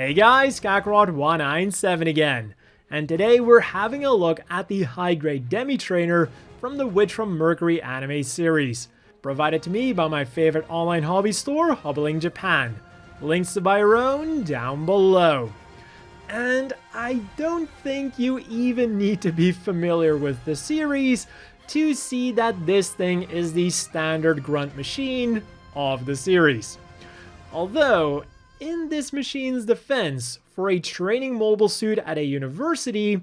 Hey guys, Kakarot197 again, and today we're having a look at the high-grade Demitrainer from the Witch from Mercury anime series, provided to me by my favorite online hobby store, Hobbling Japan. Links to buy your own down below. And I don't think you even need to be familiar with the series to see that this thing is the standard grunt machine of the series. Although, in this machine's defense, for a training mobile suit at a university,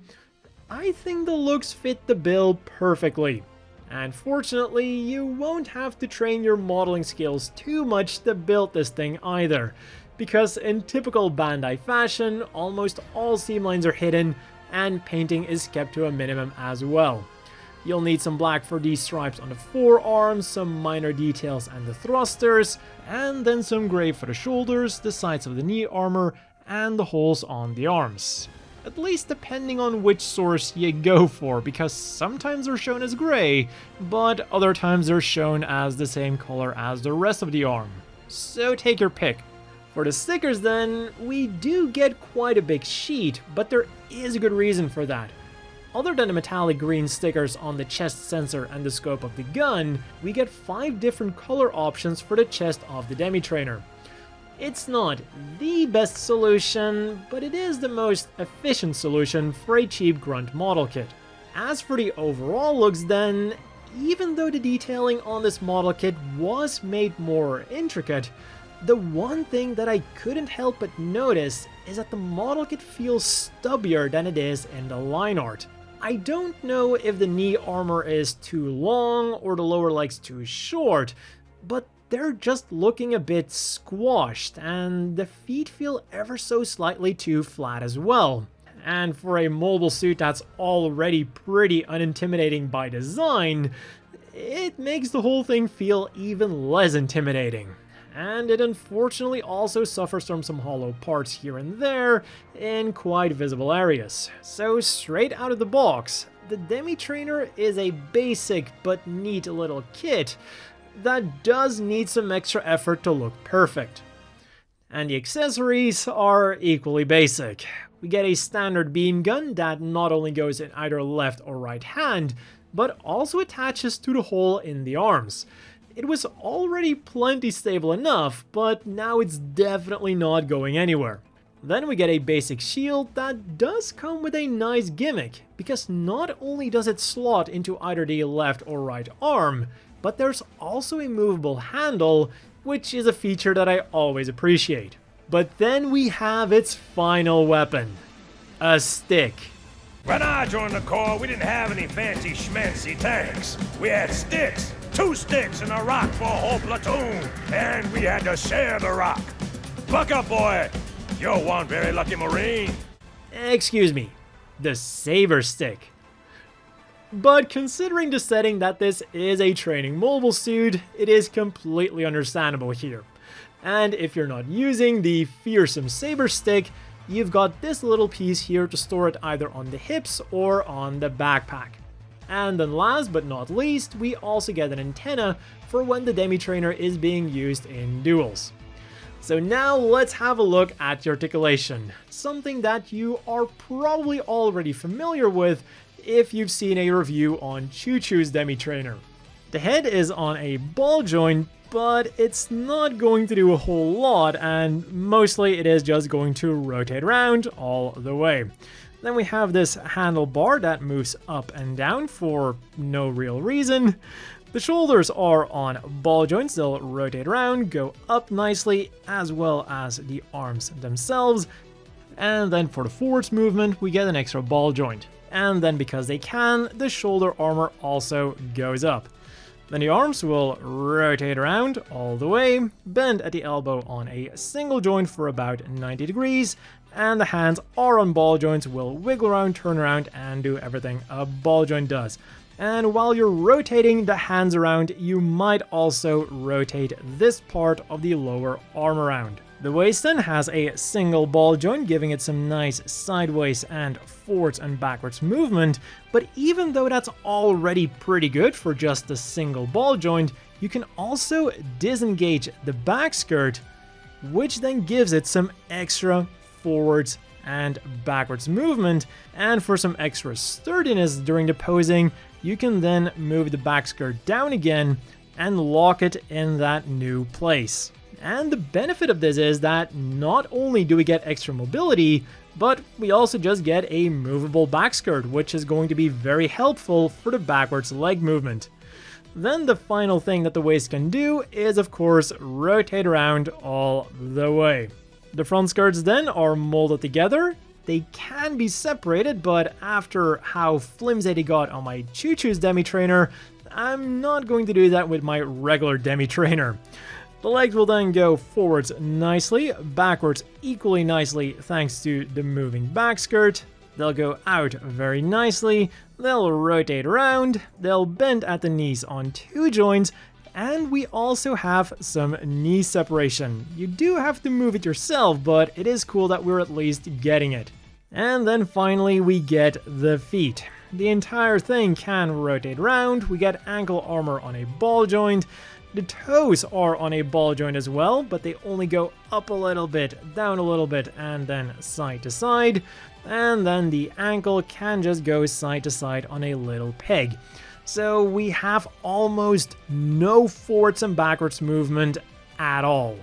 I think the looks fit the bill perfectly. And fortunately, you won't have to train your modeling skills too much to build this thing either, because in typical Bandai fashion, almost all seam lines are hidden and painting is kept to a minimum as well. You'll need some black for these stripes on the forearms, some minor details and the thrusters, and then some gray for the shoulders, the sides of the knee armor, and the holes on the arms. At least depending on which source you go for, because sometimes they're shown as gray, but other times they're shown as the same color as the rest of the arm. So take your pick. For the stickers then, we do get quite a big sheet, but there is a good reason for that. Other than the metallic green stickers on the chest sensor and the scope of the gun, we get 5 different color options for the chest of the Demitrainer. It's not the best solution, but it is the most efficient solution for a cheap grunt model kit. As for the overall looks then, even though the detailing on this model kit was made more intricate, the one thing that I couldn't help but notice is that the model kit feels stubbier than it is in the line art. I don't know if the knee armor is too long or the lower legs too short, but they're just looking a bit squashed, and the feet feel ever so slightly too flat as well. And for a mobile suit that's already pretty unintimidating by design, it makes the whole thing feel even less intimidating. And it unfortunately also suffers from some hollow parts here and there in quite visible areas. So straight out of the box, the Demitrainer is a basic but neat little kit that does need some extra effort to look perfect. And the accessories are equally basic. We get a standard beam gun that not only goes in either left or right hand, but also attaches to the hole in the arms. It was already plenty stable enough, but now it's definitely not going anywhere. Then we get a basic shield that does come with a nice gimmick, because not only does it slot into either the left or right arm, but there's also a movable handle, which is a feature that I always appreciate. But then we have its final weapon, a stick. When I joined the Corps, we didn't have any fancy schmancy tanks. We had sticks. 2 sticks and a rock for a whole platoon, and we had to share the rock. Buck up, boy. You're one very lucky Marine. Excuse me, the saber stick. But considering the setting that this is a training mobile suit, it is completely understandable here. And if you're not using the fearsome saber stick, you've got this little piece here to store it either on the hips or on the backpack. And then last but not least, we also get an antenna for when the Demitrainer is being used in duels. So now let's have a look at the articulation, something that you are probably already familiar with if you've seen a review on Choo Choo's Demitrainer. The head is on a ball joint, but it's not going to do a whole lot, and mostly it is just going to rotate around all the way. Then we have this handlebar that moves up and down for no real reason. The shoulders are on ball joints, they'll rotate around, go up nicely, as well as the arms themselves. And then for the forwards movement, we get an extra ball joint. And then because they can, the shoulder armor also goes up. Then the arms will rotate around all the way, bend at the elbow on a single joint for about 90 degrees, and the hands are on ball joints, will wiggle around, turn around, and do everything a ball joint does. And while you're rotating the hands around, you might also rotate this part of the lower arm around. The waist then has a single ball joint, giving it some nice sideways and forwards and backwards movement, but even though that's already pretty good for just a single ball joint, you can also disengage the back skirt, which then gives it some extra forwards and backwards movement, and for some extra sturdiness during the posing, you can then move the back skirt down again and lock it in that new place. And the benefit of this is that not only do we get extra mobility, but we also just get a movable back skirt, which is going to be very helpful for the backwards leg movement. Then the final thing that the waist can do is, of course, rotate around all the way. The front skirts then are molded together. They can be separated, but after how flimsy they got on my Choo-Choo's Demitrainer, I'm not going to do that with my regular Demitrainer. The legs will then go forwards nicely, backwards equally nicely thanks to the moving back skirt. They'll go out very nicely, they'll rotate around, they'll bend at the knees on 2 joints, and we also have some knee separation. You do have to move it yourself, but it is cool that we're at least getting it. And then finally we get the feet. The entire thing can rotate around, we get ankle armor on a ball joint. The toes are on a ball joint as well, but they only go up a little bit, down a little bit, and then side to side. And then the ankle can just go side to side on a little peg. So we have almost no forwards and backwards movement at all.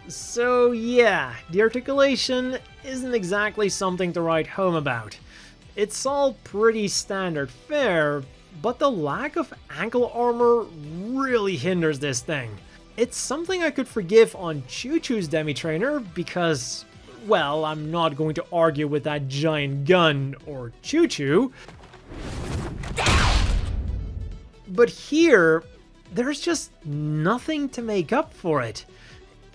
So yeah, the articulation isn't exactly something to write home about. It's all pretty standard fare, but the lack of ankle armor really hinders this thing. It's something I could forgive on Choo-Choo's Demitrainer because, well, I'm not going to argue with that giant gun or Choo-Choo. But here, there's just nothing to make up for it.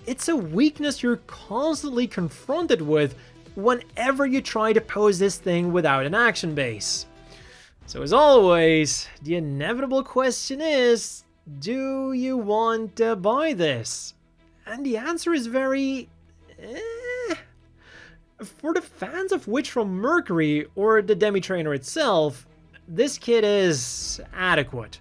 It's a weakness you're constantly confronted with whenever you try to pose this thing without an action base. So as always, the inevitable question is, do you want to buy this? And the answer is very... For the fans of Witch from Mercury or the Demitrainer itself, this kit is adequate.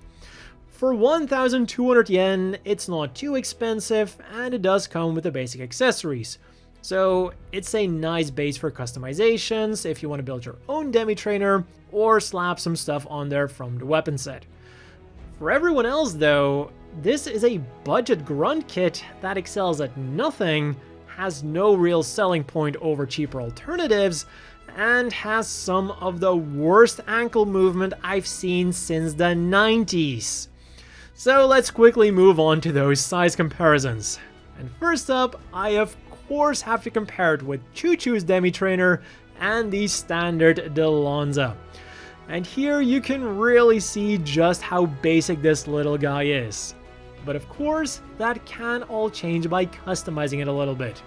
For 1,200 yen, it's not too expensive, and it does come with the basic accessories. So it's a nice base for customizations if you want to build your own Demitrainer or slap some stuff on there from the weapon set. For everyone else though, this is a budget grunt kit that excels at nothing, has no real selling point over cheaper alternatives, and has some of the worst ankle movement I've seen since the 90s. So let's quickly move on to those size comparisons. And first up, I of course have to compare it with Choo-Choo's Demitrainer and the standard Delonza. And here you can really see just how basic this little guy is. But of course, that can all change by customizing it a little bit.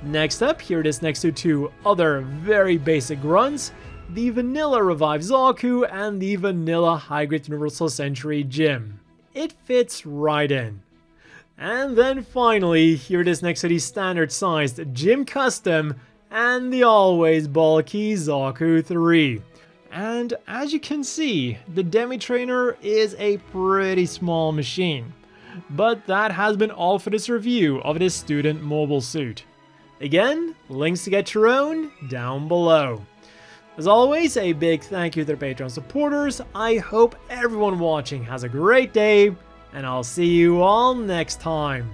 Next up, here it is next to 2 other very basic grunts, the Vanilla Revive Zaku and the Vanilla High-Grade Universal Century Jim. It fits right in. And then finally, here it is next to the standard sized Jim Custom and the always bulky Zaku 3. And as you can see, the Demitrainer is a pretty small machine. But that has been all for this review of this student mobile suit. Again, links to get your own down below. As always, a big thank you to the Patreon supporters. I hope everyone watching has a great day, and I'll see you all next time.